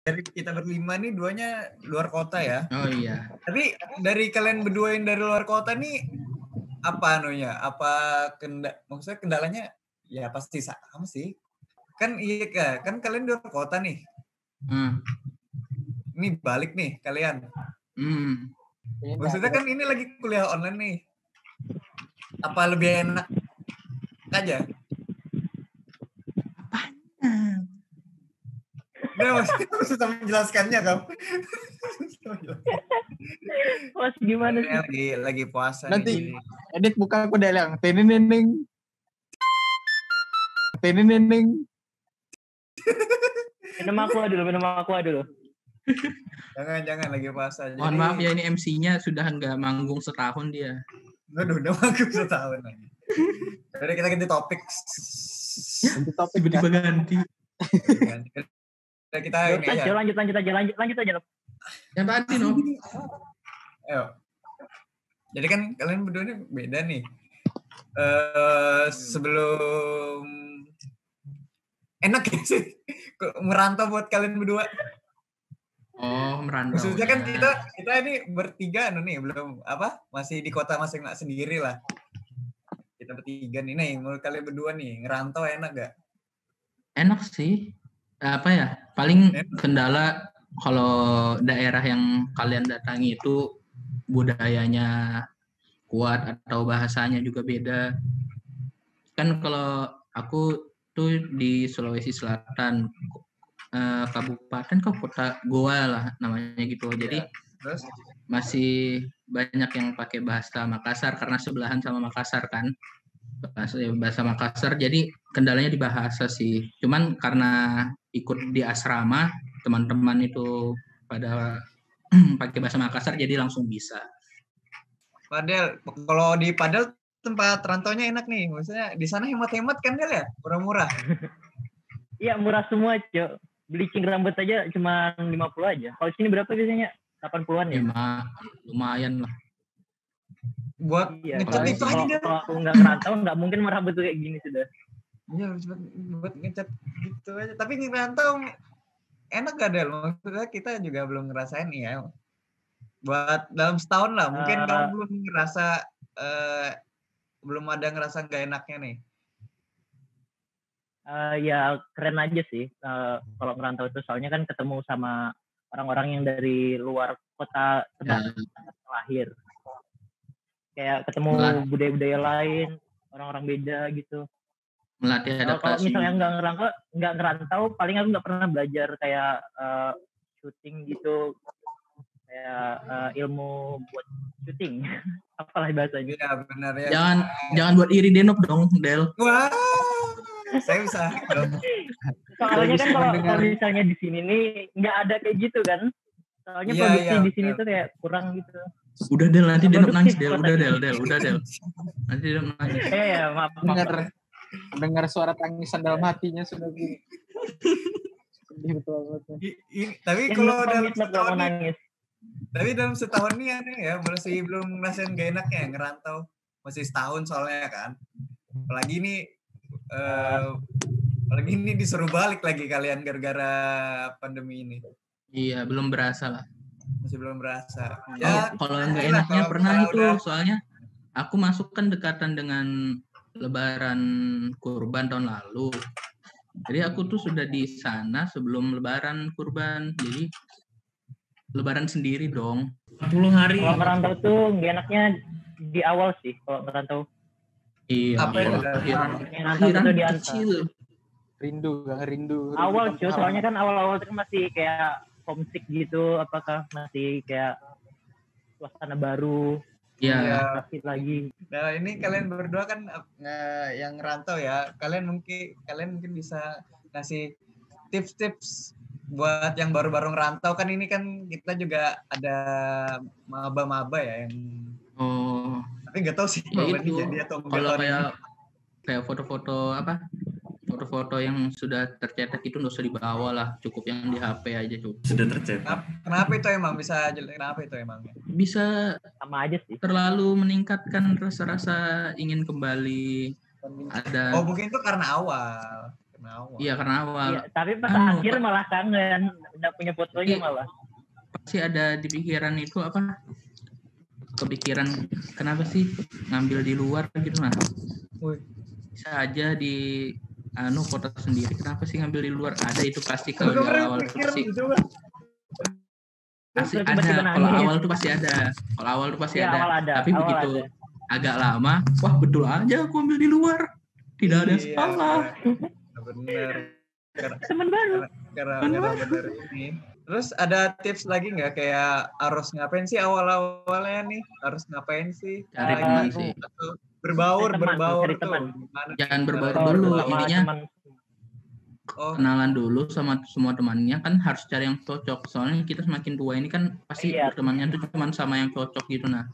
dari kita berlima nih duanya luar kota ya. Oh iya. Tapi dari kalian berdua yang dari luar kota nih apa anunya? Maksudnya kendalanya ya pasti sama sih. Kan iya kan kalian di luar kota nih. Ini balik nih kalian. Maksudnya kan ini lagi kuliah online nih. Apa lebih enak aja? Nggak, maksudnya susah menjelaskannya kamu. Mas gimana sih? Lagi puasa nanti nih. edit buka aku udah yang tenenening. Minum aqua dulu. Jangan lagi puasa. Mohon maaf ya, ini MC-nya sudah nggak manggung setahun dia. Udah manggung setahun lagi. Jadi kita ganti topik. Tiba-tiba ganti. Kita ini aja. Lanjut aja. Yang tadi no. Ayo. Jadi kan kalian berdua ini beda nih. Sebelum enak ya sih merantau buat kalian berdua. Oh, merantau. Maksudnya kan kita ini bertiga nih belum masih di kota masing-masing sendiri lah. Kita bertiga nih menurut kalian berdua nih ngerantau enak gak? Enak sih. Apa ya? Paling kendala kalau daerah yang kalian datangi itu budayanya kuat atau bahasanya juga beda. Kan kalau aku tuh di Sulawesi Selatan, kabupaten kota Goa lah namanya gitu. Jadi terus masih banyak yang pakai bahasa Makassar karena sebelahan sama Makassar kan. Bahasa Makassar, jadi kendalanya di bahasa sih. Cuman karena ikut di asrama, teman-teman itu pada pakai bahasa Makassar, jadi langsung bisa. Padahal kalau di Padel tempat rantaunya enak nih, maksudnya di sana hemat-hemat kan Del ya, murah-murah. Iya murah semua Cok. Bleaching rambut aja cuma 50 aja. Kalau sini berapa biasanya? 80-an ya? Lumayan lah. Buat ngecat itu aja deh. Kalau aku nggak ngerantau nggak mungkin merambut kayak gini sudah. Iya buat ngecat gitu aja. Tapi ngerantau enak gak Del? Maksudnya kita juga belum ngerasain nih ya. Buat dalam setahun lah. Mungkin kamu belum ngerasa belum ada ngerasa nggak enaknya nih. Ya keren aja sih kalau ngerantau itu. Soalnya kan ketemu sama orang-orang yang dari luar kota tempat lahir. Kayak ketemu budaya-budaya lain, orang-orang beda gitu. Melatih adaptasi. Kalau misalnya nggak ngerantau, paling aku nggak pernah belajar kayak syuting gitu, kayak ilmu buat syuting. Apalah bahasanya. Iya benar ya. Jangan buat iri denop dong, Del. Wah, saya bisa dong. Soalnya kan kalau misalnya di sini nih nggak ada kayak gitu kan. Soalnya produksi di sini tuh kayak kurang gitu. Udah Del, nanti Denop nangis Del. Udah Del. Nanti Denop nangis. Maaf. Dengar suara tangisan dalam hatinya sudah gini. Tapi kalau dalam setahun nih ya masih belum ngerasain gak enaknya ngerantau. Masih setahun soalnya kan. Apalagi ini disuruh balik lagi kalian gara-gara pandemi ini. Iya, belum berasa lah. Masih belum berasa. Ya, kalau nggak enaknya pernah itu, soalnya aku masuk kan dekatan dengan Lebaran Kurban tahun lalu. Jadi aku tuh sudah di sana sebelum Lebaran Kurban. Jadi Lebaran sendiri dong. 40 hari. Kalau merantau tuh nggak enaknya di awal sih kalau merantau. Iya. Apa itu? Akhiran itu di kecil. Rindu. Awal cuy, soalnya kan awal-awal itu masih kayak homesick gitu, apakah masih kayak suasana baru. Iya. Sakit lagi. Nah ini kalian berdua kan yang ngerantau ya. Kalian mungkin bisa kasih tips-tips buat yang baru-baru ngerantau kan. Ini kan kita juga ada maba-maba ya yang. Oh. Tapi nggak tahu sih ya itu, jadi atau kalau kayak foto-foto foto-foto yang sudah tercetak itu nggak usah dibawa lah, cukup yang di HP aja cukup. Sudah tercetak. Kenapa itu emang kenapa itu emangnya? Bisa sama aja sih. Terlalu meningkatkan rasa-rasa ingin kembali. Ada. Oh mungkin itu karena awal. Iya karena awal. Iya, tapi pas akhir malah kangen. Udah punya fotonya Tapi- malah. Pasti ada di pikiran itu apa? Kepikiran kenapa sih ngambil di luar gitu nah? Wih. Bisa aja di kota sendiri. Kenapa sih ngambil di luar? Ada itu pasti kalau di Kemarin awal pikiran pasti gitu, Bang. pasti Tiba-tiba ada. Kalau nangis. awal tuh pasti ada. Kalau awal tuh pasti Iya, ada. awal ada, Tapi awal begitu ada. agak lama, wah betul aja aku ambil di luar. Tidak ada yang Iya, salah. bener. Teman baru. Karena bener ini. Terus ada tips lagi nggak kayak harus ngapain sih awal-awalnya nih? Harus ngapain sih? Cari Ah, teman itu. sih. Atau berbaur Cari tuh. teman. Gimana Jangan nih berbaur caranya? dulu, Sama intinya teman. Oh, kenalan dulu sama semua temannya kan harus cari yang cocok. Soalnya kita semakin tua ini kan pasti Iya. temannya tuh cuma sama yang cocok gitu nah.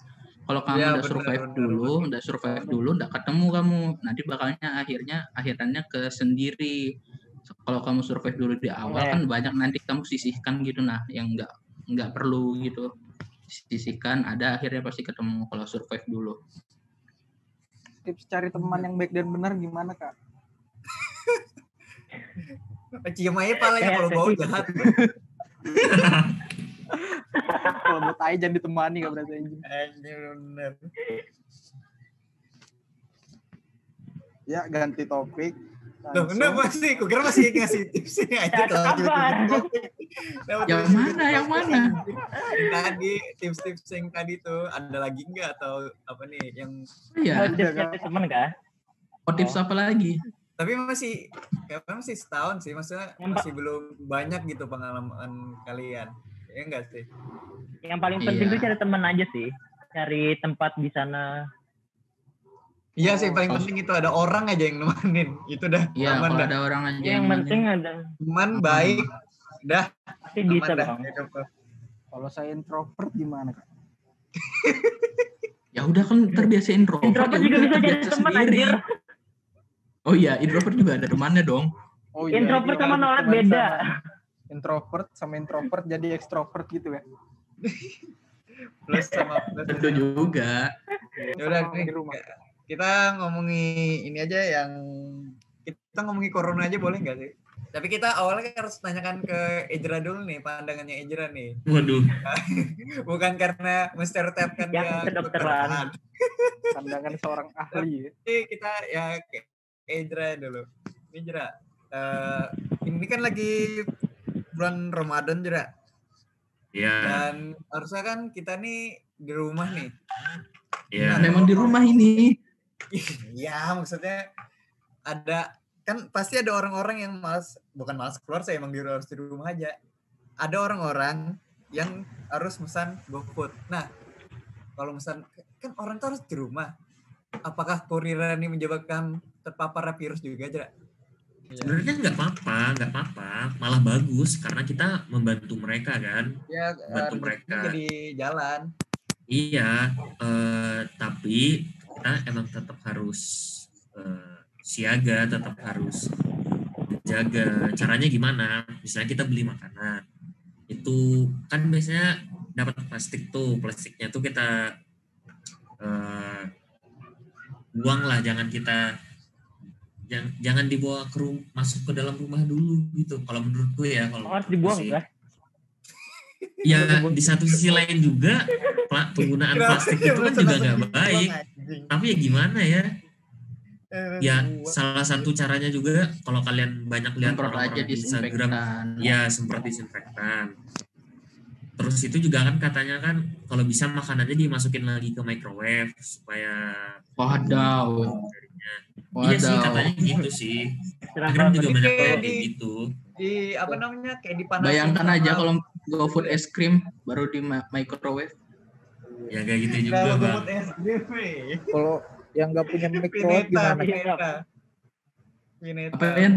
Kalau kamu Iya, udah survive dulu, udah ketemu kamu, nanti bakalnya akhirannya ke sendiri. Kalau kamu survive dulu di awal kan banyak nanti kamu sisihkan gitu nah, yang nggak perlu gitu. Sisihkan, ada akhirnya pasti ketemu kalau survive dulu. Tips cari teman yang baik dan benar gimana, Kak? cium aja palanya kalau bau jahat. Kalau mau tai jangan ditemani, Kak, berarti anjing. Bener. Ya, ganti topik. Loh, kenapa sih? Kukira masih ngasih tipsnya aja kalau Sabar. Yang mana? Yang tadi, tips-tips yang tadi tuh ada lagi nggak atau apa nih yang Iya. Mau tips cari teman kah? Oh, tips apa lagi? tapi masih setahun sih, maksudnya masih belum banyak gitu pengalaman kalian. Ya enggak sih? Yang paling penting Iya. tuh cari teman aja sih. Cari tempat di sana. Iya sih, paling penting itu ada orang aja yang nemenin. Itu dah Iya, aman kalau dah. ada orang aja Yang penting ada Teman baik, dah pasti bisa aman dah. Bang. Kalau saya introvert gimana, Kak? Ya udah kan terbiasa introvert. Introvert ya juga udah bisa jadi terbiasa teman sendiri. anjir. Oh iya, introvert juga ada temannya dong. Oh Introvert ini sama kalau nolak teman beda. sama introvert sama introvert jadi ekstrovert gitu ya. Plus sama plus. Tentu juga. Ya udah Sama nih, di rumah. kita ngomongi ini aja kita ngomongi corona aja boleh nggak sih? Tapi kita awalnya harus tanyakan ke Ejra dulu nih, pandangannya Ejra nih. Waduh. Bukan karena menstereotipkan Yang dia kedokteran. Pandangan seorang ahli ya. Jadi kita ya ke Ejra dulu. Ini Jera, ini kan lagi bulan Ramadan Jera. Iya, Dan harusnya kan kita nih di rumah nih. iya. Memang di rumah ini. Iya, maksudnya ada kan pasti ada orang-orang yang bukan malas keluar, saya emang harus di rumah aja. Ada orang-orang yang harus pesan GoFood. Nah, kalau pesan kan orang tuh harus di rumah. Apakah kuriran ini menyebabkan terpapar virus juga, Jera? Sebenarnya nggak apa-apa, malah bagus karena kita membantu mereka kan. Ya, Bantu mereka. jadi jalan. Iya, tapi kita emang tetap harus siaga, tetap harus jaga. Caranya gimana? Misalnya kita beli makanan, itu kan biasanya dapat plastik tuh, plastiknya tuh kita buang lah, jangan dibawa masuk ke dalam rumah dulu gitu. Kalau menurutku ya, kalau Harus dibuang sih. kan? Ya di satu sisi lain juga penggunaan plastik itu kan juga nggak baik. Tapi ya gimana ya? Ya salah satu caranya juga kalau kalian banyak lihat Semprot aja orang-orang di Instagram, disinfektan. ya semprot disinfektan. Terus itu juga kan katanya kan kalau bisa makanannya dimasukin lagi ke microwave supaya Wadaw. Iya sih katanya gitu sih. Instagram juga banyak kayak gitu. Di apa namanya? Kayak dipanasin. Bayangkan aja kalau GoFood es krim baru di microwave. Ya kayak gitu juga, Bang. Kalau yang nggak punya microwave gimana? Apa, Yan?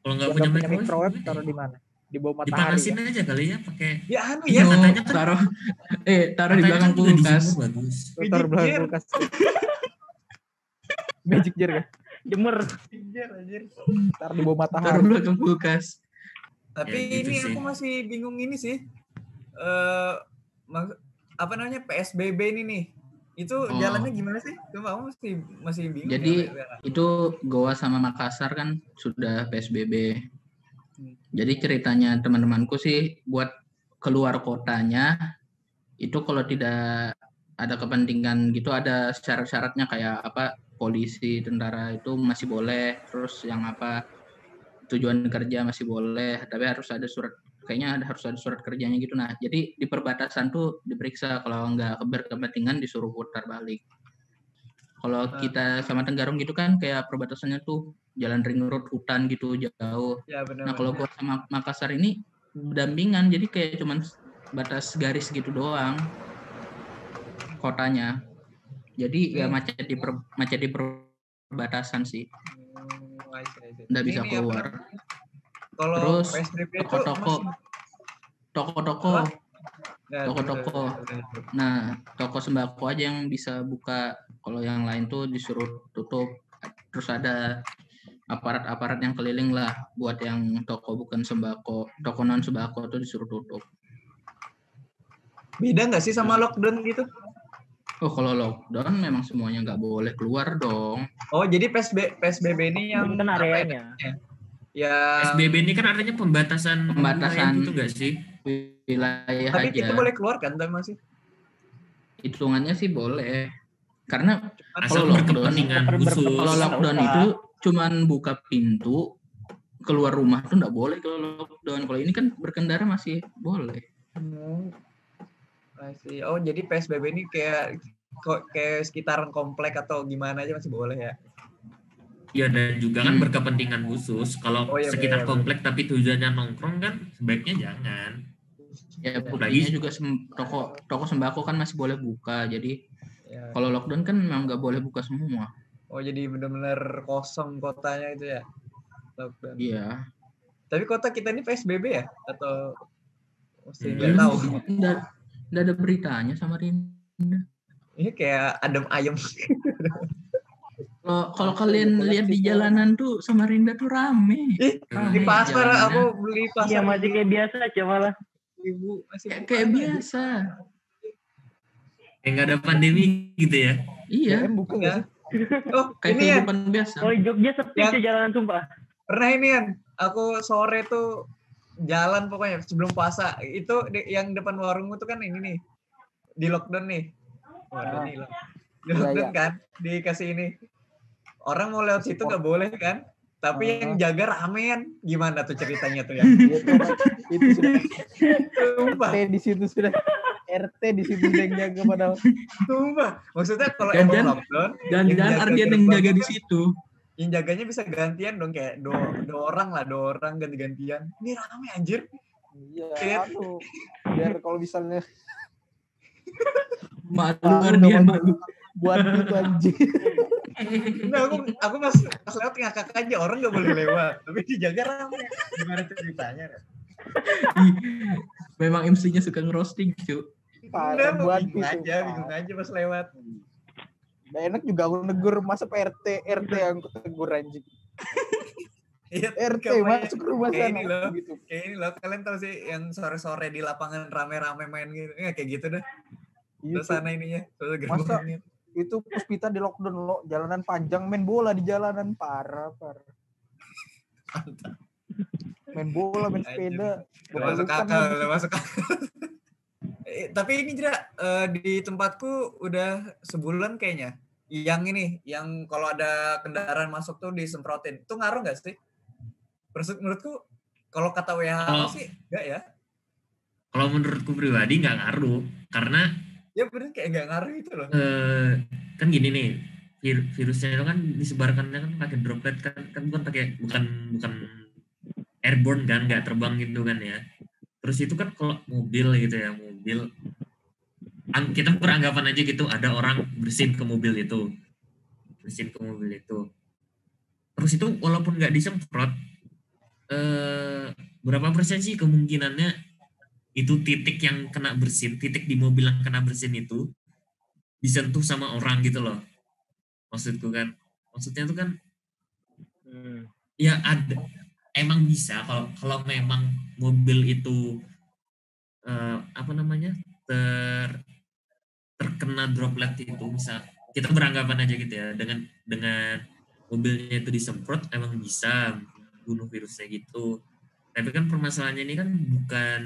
Kalau nggak Yang punya nggak punya microwave gimana taruh ya? di mana? Di bawah matahari. Dipanasin Ya? aja kali ya pakai. Ya anu Iya, ya. katanya kan- taruh taruh di Katanya belakang kan juga kulkas. dijemur bagus. Taruh belakang Magic kulkas. Magic jar kan? Jemur. Anjir. Taruh di bawah Taruh matahari. belakang kulkas. Tapi Ya, gitu ini sih. aku masih bingung ini sih. Apa namanya PSBB ini nih? Itu Oh. jalannya gimana sih? Coba aku masih bingung. Jadi ya. itu Goa sama Makassar kan sudah PSBB. Jadi ceritanya teman-temanku sih buat keluar kotanya itu kalau tidak ada kepentingan gitu ada syarat-syaratnya kayak apa polisi, tentara itu masih boleh, terus yang apa tujuan kerja masih boleh, tapi harus ada surat harus ada surat kerjanya gitu. Nah, jadi di perbatasan tuh diperiksa kalau nggak berkepentingan disuruh putar balik. Kalau kita sama Tenggarong gitu kan kayak perbatasannya tuh jalan ring road hutan gitu jauh. Ya, benar. Nah, kalau gua sama Makassar ini berdampingan jadi kayak cuman batas garis gitu doang kotanya. Jadi ya macet di perbatasan sih. Nggak bisa keluar. Terus toko-toko. Nah, toko sembako aja yang bisa buka. Kalau yang lain tuh disuruh tutup. Terus ada aparat-aparat yang keliling lah buat yang toko bukan sembako, toko non sembako tuh disuruh tutup. Beda nggak sih sama lockdown gitu? Oh, kalau lockdown memang semuanya nggak boleh keluar dong. Oh, jadi PSBB ini yang kan areanya. Ya. PSBB ini kan artinya pembatasan itu nggak sih? Wilayah tapi aja. Kita boleh keluar kan masih? Hitungannya sih boleh. Karena kalau lockdown itu cuman buka pintu keluar rumah tuh nggak boleh kalau lockdown. Kalau ini kan berkendara masih boleh. Oh, jadi PSBB ini kayak sekitaran komplek atau gimana aja masih boleh ya? Iya, dan juga kan berkepentingan khusus. Kalau sekitar komplek tapi tujuannya nongkrong kan sebaiknya jangan. Ya, buktinya juga toko sembako kan masih boleh buka. Jadi kalau lockdown kan memang nggak boleh buka semua. Oh, jadi benar-benar kosong kotanya itu ya? Lockdown. Iya. Tapi kota kita ini PSBB ya? Atau mesti nggak tahu? Nggak ada beritanya Samarinda. Ini kayak adem ayem. Kalau kalian lihat di jalanan tuh Samarinda tuh rame. Di pasar aku beli pasar. Iya, masih kayak biasa coba lah. Ibu masih kayak biasa. Kayak nggak ada pandemi gitu ya? Iya. Bukan ya? Oh, kayak ini kehidupan biasa. Oh, Jogja sepi sih jalanan sumpah. Pernah ini kan, aku sore tuh jalan pokoknya sebelum puasa. Itu yang depan warungmu tuh kan ini nih. Di lockdown nih. Waduh nih loh. Di lockdown kan, dikasih ini. Orang mau lewat situ nggak boleh kan? Tapi yang jaga ramean. Gimana tuh ceritanya tuh ya? Itu sudah. Di situ sudah. RT di situ yang jaga padahal. Sumpah. Maksudnya kalau emang lockdown. Jangan artian yang jaga di situ. Yang jaganya bisa gantian dong. Kayak dua orang ganti-gantian. Ini rame anjir. Iya. Biar kalau misalnya. Malu. Buat itu anjir. Nah, aku pas lewat ngakak aja, orang nggak boleh lewat, tapi dijaga rame. Gimana ceritanya? Memang MC-nya suka ngerosting, cu. Udah, bingung aja pas lewat. Nah, enak juga aku negur, masa RT yang tegur anjing. RT masuk rumah sana. Kayak ini loh, kalian tahu sih yang sore-sore di lapangan rame-rame main gitu, kayak gitu dah. Terus sana ininya, masa itu Puspita di lockdown lo, jalanan panjang main bola di jalanan parah. Main bola, main sepeda. Masuk akal. Tapi ini di tempatku udah sebulan kayaknya. Yang ini, yang kalau ada kendaraan masuk tuh disemprotin. Itu ngaruh nggak sih? Menurutku, kalau kata WHO sih nggak ya. Kalau menurutku pribadi nggak ngaruh, karena ya bener kayak nggak ngaruh itu loh. Kan gini nih, virusnya itu kan disebarkannya kan pakai droplet kan bukan airborne kan, nggak terbang gitu kan ya. Terus itu kan kalau mobil gitu ya, kita beranggapan aja gitu ada orang bersin ke mobil itu. Terus itu walaupun nggak disemprot, berapa persen sih kemungkinannya itu titik yang kena bersin, titik di mobil yang kena bersin itu disentuh sama orang gitu loh. Maksudnya itu kan ya ada, emang bisa kalau memang mobil itu terkena droplet itu, bisa kita beranggapan aja gitu ya, dengan mobilnya itu disemprot emang bisa bunuh virusnya gitu. Tapi kan permasalahannya ini kan bukan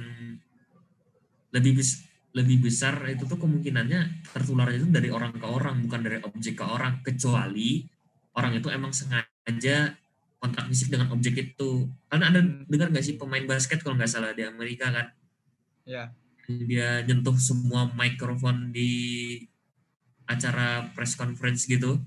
lebih besar itu tuh kemungkinannya tertularnya itu dari orang ke orang, bukan dari objek ke orang, kecuali orang itu emang sengaja kontak fisik dengan objek itu. Karena ada dengar nggak sih pemain basket kalau nggak salah di Amerika kan? Ya. Dia nyentuh semua mikrofon di acara press conference gitu.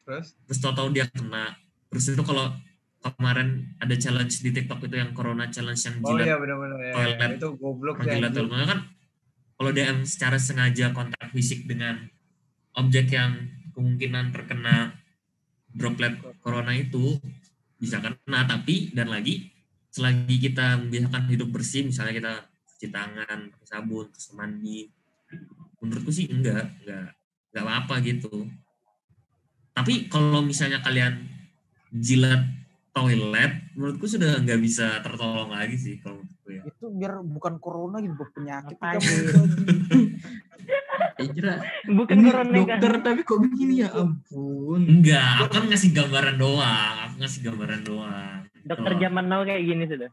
Terus tahu-tahu dia kena. Terus itu kalau kemarin ada challenge di TikTok itu yang Corona challenge yang jilat benar-benar toilet. Ya. Itu goblok ya. Jilat toilet kan kalau dia secara sengaja kontak fisik dengan objek yang kemungkinan terkena droplet corona itu bisa kena. Tapi dan lagi selagi kita membiasakan hidup bersih, misalnya kita cuci tangan, pakai sabun, terus mandi, menurutku sih enggak apa-apa gitu. Tapi kalau misalnya kalian jilat toilet, menurutku sudah nggak bisa tertolong lagi sih kalau menurutku ya. Itu biar bukan corona gitu, penyakit. Ejra, bukan ini corona dokter kan. tapi kok begini ya ampun. Enggak, aku kan ngasih gambaran doang. Dokter zaman now kayak gini sudah.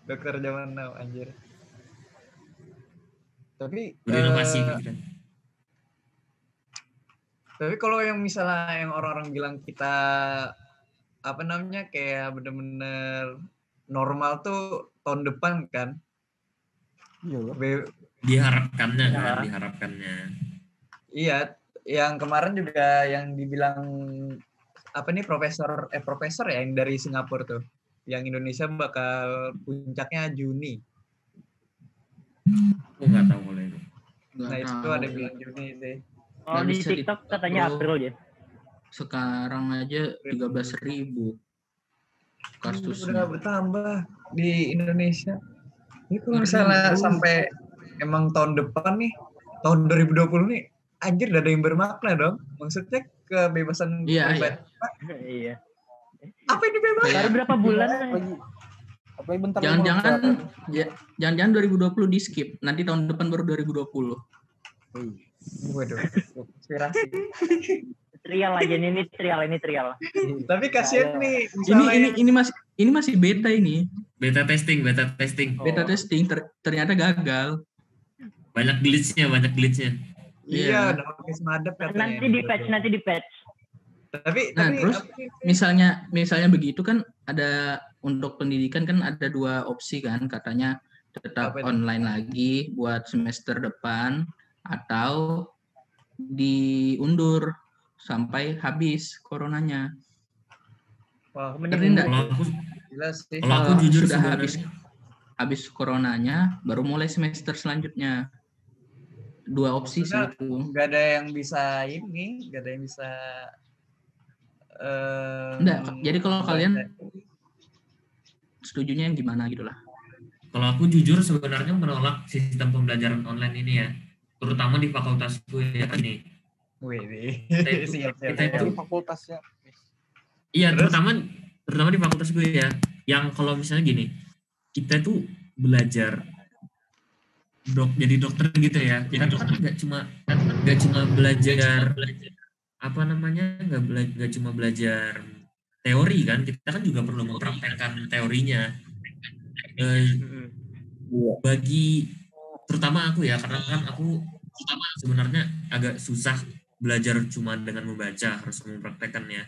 Dokter zaman now anjir. Tapi berinovasi pikiran. Tapi kalau yang misalnya yang orang-orang bilang kita kayak bener-bener normal tuh tahun depan kan? Iya. Diharapkannya. Iya, yang kemarin juga yang dibilang profesor ya yang dari Singapura tuh, yang Indonesia bakal puncaknya Juni. Aku nggak tahu kalau itu. Nah itu ada bilang Juni sih. Oh di TikTok katanya April ya. Sekarang aja 13.000 kasusnya. Udah bertambah di Indonesia. Ini kalau misalnya sampai emang tahun depan nih, tahun 2020 nih, anjir udah ada yang bermakna dong. Maksudnya kebebasan Iya. Apa ini bebas? Baru berapa bulan? Apalagi bentar. Jangan 2020 di skip. Nanti tahun depan baru 2020. Waduh, inspirasi. Trial aja ini trial. Tapi kasihan nih. Ini masih beta ini. Beta testing. Beta testing ternyata gagal. Banyak glitch-nya. Iya, udah pakai semadep katanya. Nanti di patch. Tapi terus misalnya begitu kan ada untuk pendidikan kan ada 2 opsi kan, katanya tetap online lagi buat semester depan atau diundur sampai habis coronanya. Wah, kalau aku jujur sudah habis coronanya baru mulai semester selanjutnya. 2 opsi sih itu. Gak ada yang bisa enggak, jadi kalau kalian setujunya yang gimana gitu lah. Kalau aku jujur sebenarnya menolak sistem pembelajaran online ini ya, terutama di fakultasku ya nih. Kita itu fakultasnya. Iya, terutama di fakultas gue ya, yang kalau misalnya gini, kita tuh belajar jadi dokter gitu ya, kita tuh kan nggak cuma belajar nggak cuma belajar teori kan, kita kan juga perlu mempraktekkan teorinya. Bagi terutama aku ya, karena kan aku sebenarnya agak susah belajar cuma dengan membaca, harus mempraktekannya.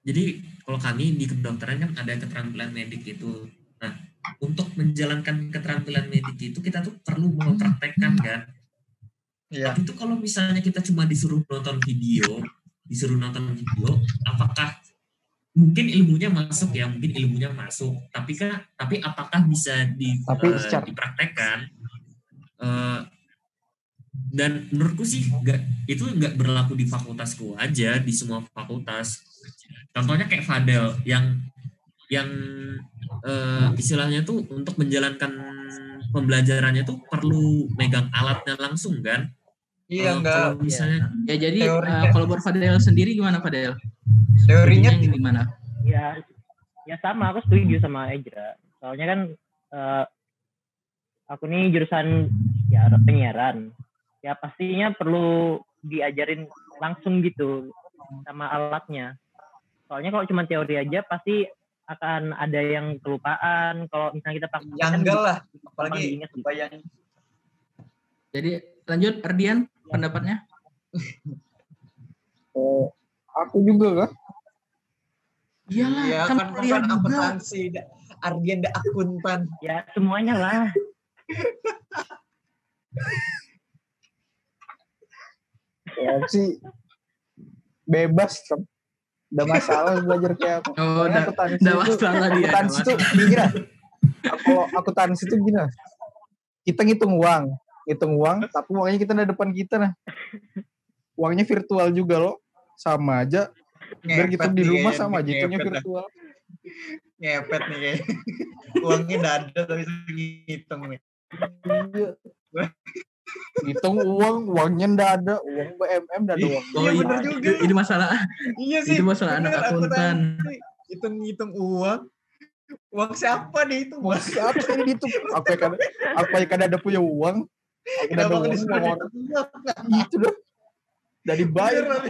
Jadi kalau kami di kedokteran kan ada keterampilan medik itu. Nah, untuk menjalankan keterampilan medik itu kita tuh perlu mempraktekkan kan. Iya. Tapi itu kalau misalnya kita cuma disuruh nonton video, apakah mungkin ilmunya masuk ya, tapi apakah bisa dipraktekkan? Dan menurutku sih itu nggak berlaku di fakultasku aja, di semua fakultas. Contohnya kayak Fadel yang istilahnya tuh untuk menjalankan pembelajarannya tuh perlu megang alatnya langsung kan. Iya, kalau misalnya ya jadi kalau buat Fadel sendiri gimana Fadel? Teorinya gimana? Ya sama, aku setuju sama Ejra. Soalnya kan aku nih jurusan ya penyiaran. Ya pastinya perlu diajarin langsung gitu sama alatnya. Soalnya kalau cuma teori aja pasti akan ada yang kelupaan. Kalau misalnya kita praktek Yang enggak lah, apalagi diingat gitu. bayang. Jadi lanjut Ardian pendapatnya. Aku juga kan. Iyalah, Iya kan kan kuliah juga. akuntansi, Ardian da akuntan. Ya semuanya lah. Ya sih bebas kan. Udah masalah belajar kayak apa. Oh, Soalnya udah masalah dia. akuntansi itu gini lah. Kalau akuntansi itu gini lah. Kita ngitung uang, tapi uangnya kita di depan kita nah. Uangnya virtual juga loh. Sama aja. Biar gitu di rumah sama aja hitungnya virtual. Ngepet nih kayak. Uangnya udah ada tapi ngitung nih. Iya. Hitung uangnya ndak ada, uang BMM ndak ada uang. Iya bener juga. Ini masalah. Iya sih. Itu masalah anak akuntan. Hitung uang. Uang siapa nih itu? Uang siapa ini dihitung? Apa yang kan ada punya uang? Aku ada uang orang. Gitu loh. Dari bayar.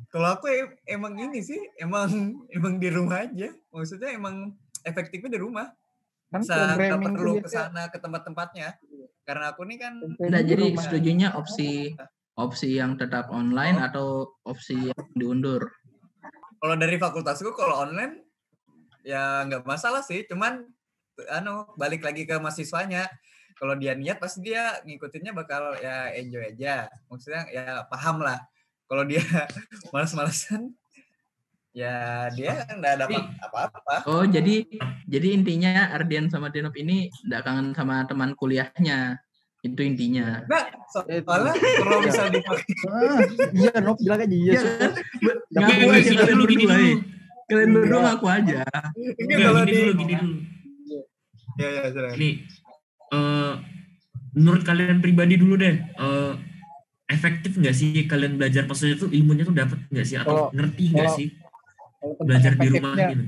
Kalau aku emang ini sih, emang di rumah aja. Maksudnya emang efektifnya di rumah. Kan Nggak programming perlu gitu ke sana ke tempat-tempatnya. Karena aku nih kan Nah, jadi setujunya opsi yang tetap online atau opsi yang diundur? kalau dari fakultasku kalau online ya nggak masalah sih, cuman balik lagi ke mahasiswanya. Kalau dia niat pasti dia ngikutinnya bakal ya enjoy aja. Maksudnya ya paham lah. Kalau dia malas-malasan ya dia nggak dapat apa-apa. Oh, jadi intinya Ardian sama Denop ini nggak kangen sama teman kuliahnya. Itu intinya. Nah, soalnya kalau misal dipakai iya, Nop bilang aja iya. Ngaku aja kalian berdua. Kalian berdua ngaku aja. Gini dulu. Ya, silakan. Nih, menurut kalian pribadi dulu deh, efektif nggak sih kalian belajar? Maksudnya tuh ilmunya tuh dapat nggak sih atau ngerti nggak sih belajar di rumah gitu?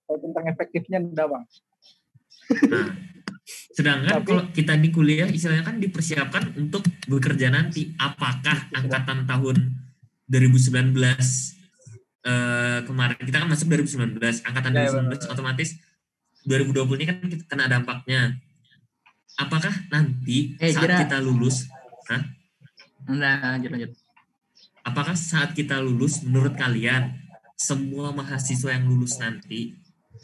Kalau tentang efektifnya enggak, Bang. Nah, sedangkan kalau kita di kuliah istilahnya kan dipersiapkan untuk bekerja nanti. Apakah angkatan tahun 2019 kemarin kita kan masuk 2019, angkatan 2019 otomatis 2020 ini kan kita kena dampaknya. Apakah nanti saat kita lulus, lanjut. apakah saat kita lulus menurut kalian semua mahasiswa yang lulus nanti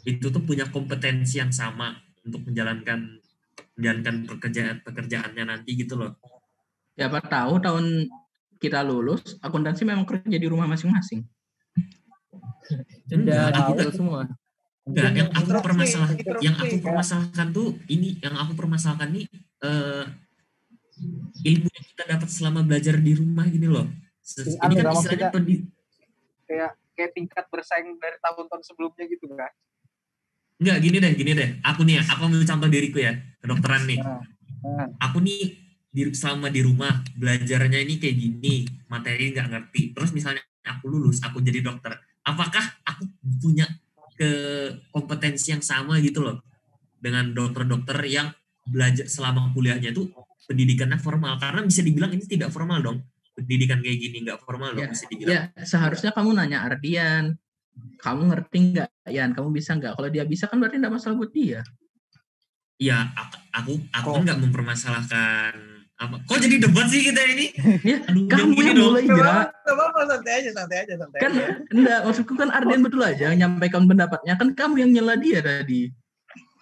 itu tuh punya kompetensi yang sama untuk menjalankan pekerjaannya nanti gitu loh? Siapa tahu tahun kita lulus akuntansi memang kerja di rumah masing-masing. Sudah digital semua. Enggak, yang aku permasalahkan tuh ini, yang aku permasalahkan nih ilmu yang kita dapat selama belajar di rumah gini loh. Ini kan istilahnya kayak tingkat bersaing dari tahun-tahun sebelumnya gitu kan. Enggak, gini deh. Aku ambil contoh diriku ya, kedokteran nih. Aku nih selama di rumah belajarnya ini kayak gini, materi nggak ngerti. Terus misalnya aku lulus, aku jadi dokter. Apakah aku punya kompetensi yang sama gitu loh dengan dokter-dokter yang belajar selama kuliahnya itu pendidikannya formal? Karena bisa dibilang ini tidak formal dong. Pendidikan kayak gini nggak formal dong bisa dibilang. Ya, seharusnya kamu nanya Ardian. Kamu ngerti nggak, Yan? Kamu bisa nggak? Kalau dia bisa kan berarti nggak masalah buat dia. Iya, aku kan nggak mempermasalahkan apa. Kok jadi debat sih kita ini? Ya, kamu yang mulai Jera. Santai aja. Kan enggak, maksudku kan Ardian betul aja nyampaikan pendapatnya. Kan kamu yang nyela dia tadi.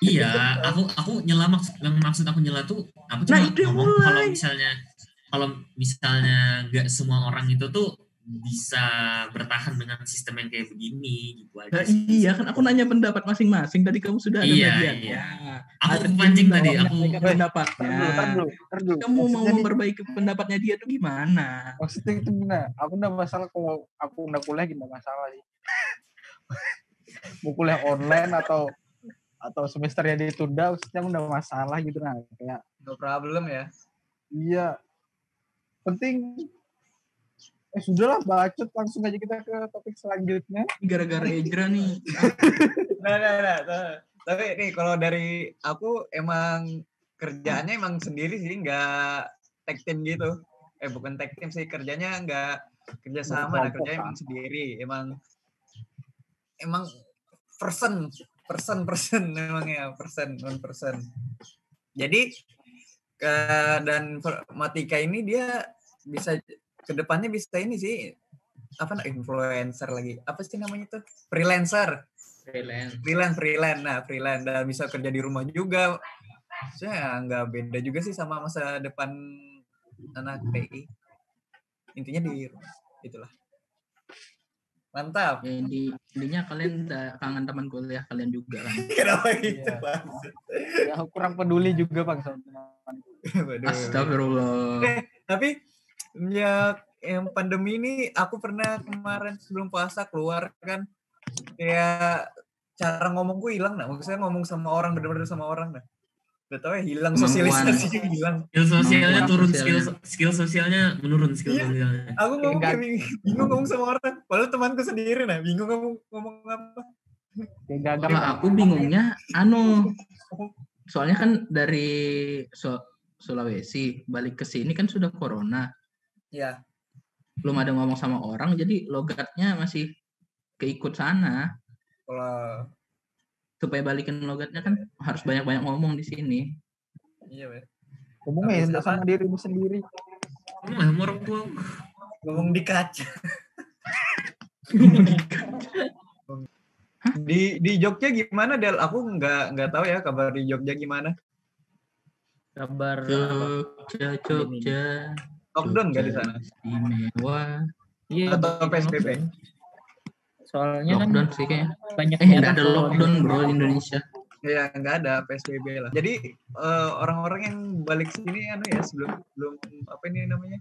Iya, aku nyela maksud aku nyela tuh aku cuma ngomong kalau misalnya nggak semua orang itu tuh bisa bertahan dengan sistem yang kayak begini gitu aja. Iya kan aku nanya pendapat masing-masing tadi kamu sudah ada bagian. Iya. Aku pancing tadi pendapatnya. Terus. Kamu mau memperbaiki pendapatnya dia tuh gimana? Maksudnya itu benar. Aku enggak masalah kalau aku udah kuliah enggak masalah sih. Mau kuliah online atau semesternya ditunda, maksudnya udah masalah gitu nah kayak no problem ya. Iya. Penting sudahlah bacot, langsung aja kita ke topik selanjutnya. Gara-gara Ejra nih. Nah. Tapi nih kalau dari aku emang kerjaannya emang sendiri sih, nggak tag team gitu. Bukan tag team sih, kerjanya nggak kerja sama, kerjanya emang sendiri. Emang emang person memang ya, one person. Jadi dan Matika ini dia bisa kedepannya bisa ini sih influencer lagi, apa sih namanya tuh, freelance. Nah freelance dan bisa kerja di rumah juga. Saya nggak beda juga sih sama masa depan anak TI, intinya di rumah itulah. Mantap. Ya, intinya kalian udah kangen teman kuliah kalian juga kan. Kenapa gitu, Bang? Ya kurang peduli juga Bang sama teman. Astagfirullah. Tapi ya yang pandemi ini aku pernah kemarin sebelum puasa keluar kan, kayak cara ngomongku hilang nah. Maksudnya ngomong sama orang, bener-bener sama orang nah. Udah tau ya hilang, sosialisasinya hilang. Skill sosialnya turun, skill sosialnya menurun, sosialnya. Aku ngomong kayak bingung ngomong sama orang. Padahal temanku sendiri nah, bingung ngomong apa. Kalau aku bingungnya soalnya kan dari Sulawesi balik ke sini kan sudah corona. Iya. Belum ada ngomong sama orang, jadi logatnya masih keikut sana. Kalau supaya balikin logatnya kan harus banyak-banyak ngomong di sini. Iya, Weh. Ngomongnya sama dirimu sendiri. Ngomong sama orang tua. Ngomong di kaca. Di Jogja gimana, Del? Aku nggak tahu ya kabar di Jogja gimana. Kabar Jogja. Lockdown nggak di sana? Istimewa. Iya, atau PSBB? Soalnya lockdown kan sih kayaknya. banyak Nggak ada lockdown bro di Indonesia. Ya nggak ada PSBB lah. Jadi orang-orang yang balik sini sebelum apa ini namanya?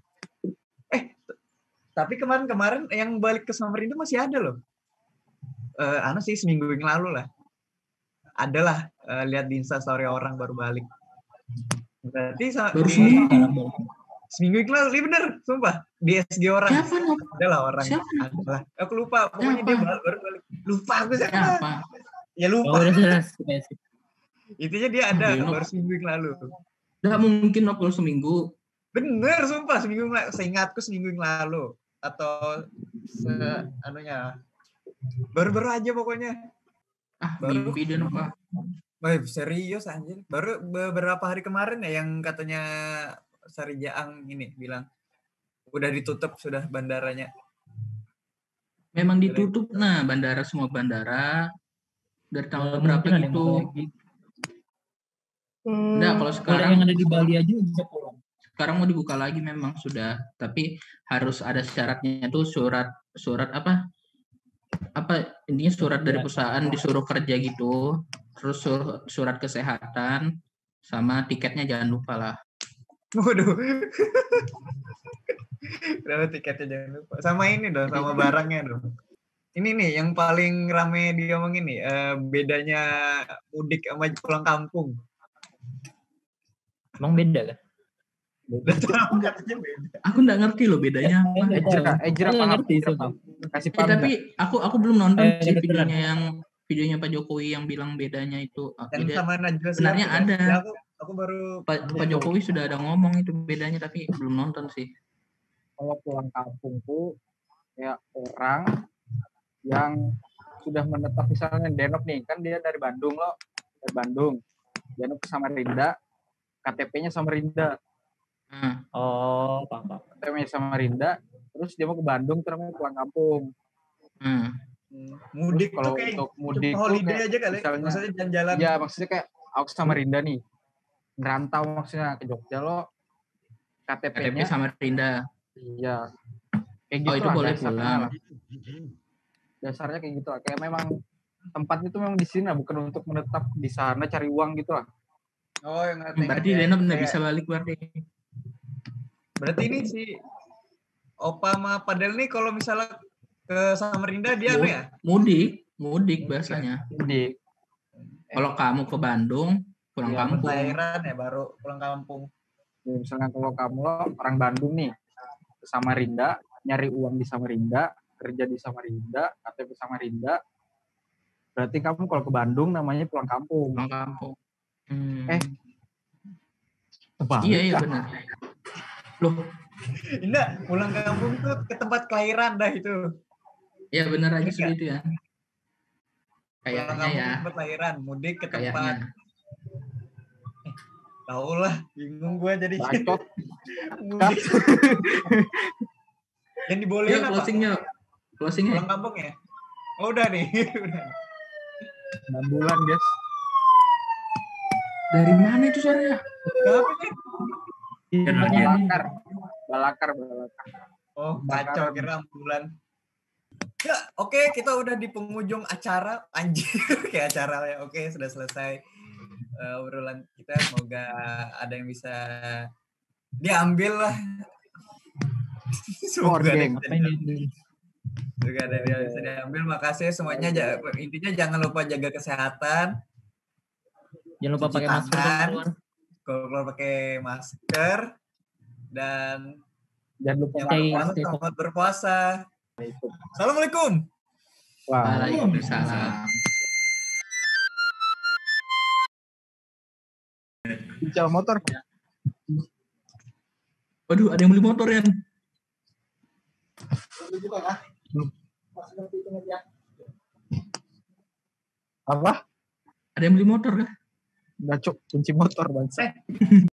Tapi kemarin yang balik ke Samarinda masih ada loh. Sih seminggu yang lalu lah. Adalah lihat di Instastory orang baru balik. Berarti seminggu yang lalu, iya bener, sumpah. Di SG orang. Siapa? Adalah orang. Adalah. Aku lupa, pokoknya dia baru balik. Lupa aku siapa. Ya lupa. Intinya dia ada baru seminggu yang lalu. Nggak mungkin upload seminggu. Bener, sumpah seminggu yang lalu. Seingatku seminggu yang lalu. Atau baru-baru aja pokoknya. Mimpi dia Pak. Serius anjir. Baru beberapa hari kemarin ya yang katanya Sari Jaang ini bilang udah ditutup sudah bandaranya. Memang ditutup bandara, semua bandara dari tanggal berapa gitu. Enggak, kalau sekarang yang ada di Bali aja bisa pulang. Sekarang mau dibuka lagi memang sudah, tapi harus ada syaratnya tuh surat intinya surat dari perusahaan disuruh kerja gitu, terus surat kesehatan sama tiketnya jangan lupa lah. Waduh. Kenapa tiketnya jangan lupa? Sama ini dong, sama barangnya dong. Ini nih yang paling rame diomongin nih, bedanya mudik sama pulang kampung. Emang beda kan? Aku nggak ngerti loh bedanya apa. Ejra apa ngerti kasih paham. Tapi aku belum nonton sih videonya Pak Jokowi yang bilang bedanya itu. Sama Najwa sebenarnya ada. Ya, aku baru Pak Jokowi sudah ada ngomong itu bedanya tapi belum nonton sih. Kalau pulang kampung tuh kayak orang yang sudah menetap misalnya Denok nih, kan dia dari Bandung loh. Dari Bandung. Denok ke Samarinda, KTP-nya Samarinda. Oh, paham. KTP-nya Samarinda, terus dia mau ke Bandung terus mau pulang kampung. Mudik kalau kayak untuk mudik holiday aja kali. Misalnya, maksudnya jalan-jalan. Ya, maksudnya kayak aku ke Samarinda nih. Ngerantau maksudnya ke Jogja lo. KTP-nya Samarinda. Iya. Kayak gitu itu boleh pulang. Dasarnya kayak gitu lah. Kayak memang tempatnya tuh memang di sini lah, bukan untuk menetap di sana cari uang gitu lah. Oh, yang berarti Lena benar bisa balik berarti. Berarti ini si Opa sama Padel nih kalau misalnya ke Samarinda dia ya? Mudik bahasanya. Mudik. Kalau kamu ke Bandung pulang kampung. Lahiran ya baru pulang kampung. Ya, misalnya kalau kamu orang Bandung nih ke Samarinda, nyari uang di Samarinda, kerja di Samarinda, KTP Samarinda, berarti kamu kalau ke Bandung namanya pulang kampung. Pulang kampung. Iya benar. Loh, enggak, pulang kampung tuh ke tempat kelahiran dah itu. Iya benar aja seperti itu ya. Pulang Kayaknya kampung ya. ke tempat lahiran, mudik ke tempat. Kayaknya. Tahu lah, bingung gue jadi. Bacot. Mudik. Yang dibolehin Yuk, apa? closingnya. Pulang kampung ya? Oh, udah nih. Udah. 6 bulan, guys. Dari mana itu suaranya? Tapi nih. Kan Balakar. Oh, kacau kira bulan. Ya, oke, kita udah di penghujung acara. Anjir, kayak acara ya. Oke, sudah selesai obrolan kita. Semoga ada yang bisa diambil lah. Semoga ada yang bisa diambil. Makasih semuanya. Intinya jangan lupa jaga kesehatan. Jangan lupa pakai masker kalau keluar pakai masker, dan jangan lupa selamat berpuasa. Assalamualaikum. Waalaikumsalam. Bicara motor. Waduh, ada yang beli motor ya? Apa? Ada yang beli motor kah? Udah cuk, kunci motor bangsa.